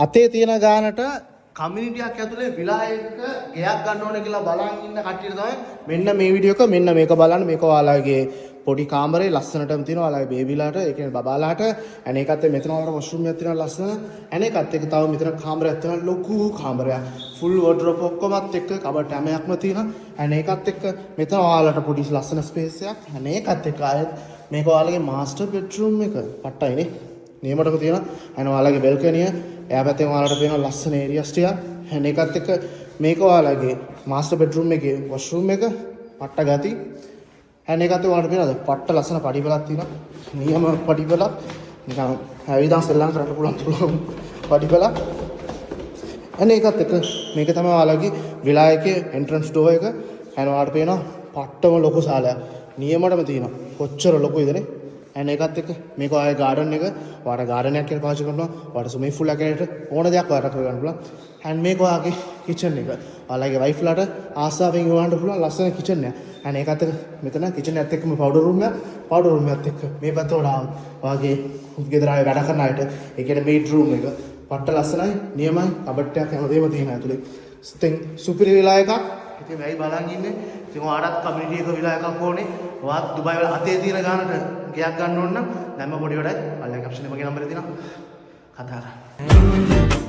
අතේ තියෙන ගානට කමියුනිටියක් ඇතුලේ විලා එකක ගෙයක් ගන්න ඕනේ කියලා බලන් ඉන්න කට්ටියට තමයි මෙන්න මේ වීඩියෝ එක මෙන්න මේක බලන්න. මේක ඔයාලගේ පොඩි කාමරේ ලස්සනටම තියෙනවා. ඔයාලගේ බේබිලාට ඒ කියන්නේ බබාලාට අනේකත් මෙතන වල වොෂ්රූම් එකක් තියෙනවා ලස්සන. අනේකත් එක තව මෙතන කාමරයක් තියෙනවා ලොකු කාමරයක්. ෆුල් වෝඩ්‍රොප් ඔක්කොමත් එක්ක කබඩ් හැමයක්ම තියෙනවා. අනේකත් එක්ක මෙතන ඔයාලට පොඩි ලස්සන ස්පේස් එකක්. අනේකත් එක්ක ආයෙත් මේක ඔයාලගේ මාස්ටර් බෙඩ්රූම් එක. පට්ටයිනේ. නියමටම තියෙනවා. අන ඔයාලගේ බෙල්කනිය එයා පැත්තෙන් ඔයාලට පේන ලස්සන ඒරියාස් ටික. අනේකත් එක්ක මේක ඔයාලගේ මාස්ටර් බෙඩ්රූම් එකේ වොෂ්රූම් එක. පට්ට ගති. අනේකත් ඔයාලට පේනද? පට්ට ලස්සන පඩිපලක් තියෙනවා. නියම පඩිපලක්. නිකන් ඇවිදන් සෙල්ලම් කරන්න පුළුවන් පඩිපලක්. අනේකත් එක්ක මේක තමයි ඔයාලගේ විලා එකේ එන්ට්‍රන්ස් ඩෝර් එක. ඔයාලට පේනවා පට්ටම ලොකු සාලයක්. නියමටම තියෙනවා. කොච්චර ලොකුයිද නේ? අනේකත් එක්ක මේක ඔයාලගේ ගාඩන් එක. ඔයාලට ගාඩන් එකක් කියලා පාවිච්චි කරනවා. ඔයාලට ස්විමින් පූල් එකකට ඕන දෙයක් ඔයාලට කරගන්න පුළුවන්. and මේක ඔයාලගේ කිචන් එක. ඔයාලගේ වයිෆ් ලාට ආසාවෙන් යවන්න පුළුවන් ලස්සන කිචන් එක. අනේකත් එක්ක මෙතන කිචන් එකත් එක්කම පවුඩර් රූම් එක. පවුඩර් රූම් එකත් එක්ක මේ පැත්ත ඔයාලගේ ගෙදර ආයේ වැඩ කරන අයට ඒ කියන්නේ මේඩ් රූම් එක. පට්ට ලස්සනයි, නියමයි, කබඩ් එකක් හැමදේම තියෙනවා ඇතුලේ. ඉතින් සුපිරි විලා එකක්. ඉතින් වෙයි බලන් ඉන්නේ. ඉතින් ඔයාලට කමියුනිටි එක විලා එකක් ඕනේ. ඔයාත් දුබයි වල අතේ තියෙන ගානට ගයක් ගන්න ඕන නම් දැම්ම පොඩි වැඩයි. අල්ලගේ කැප්ෂන් එකේ මගේ නම්බරේ තියෙනවා. කතා කරන්න.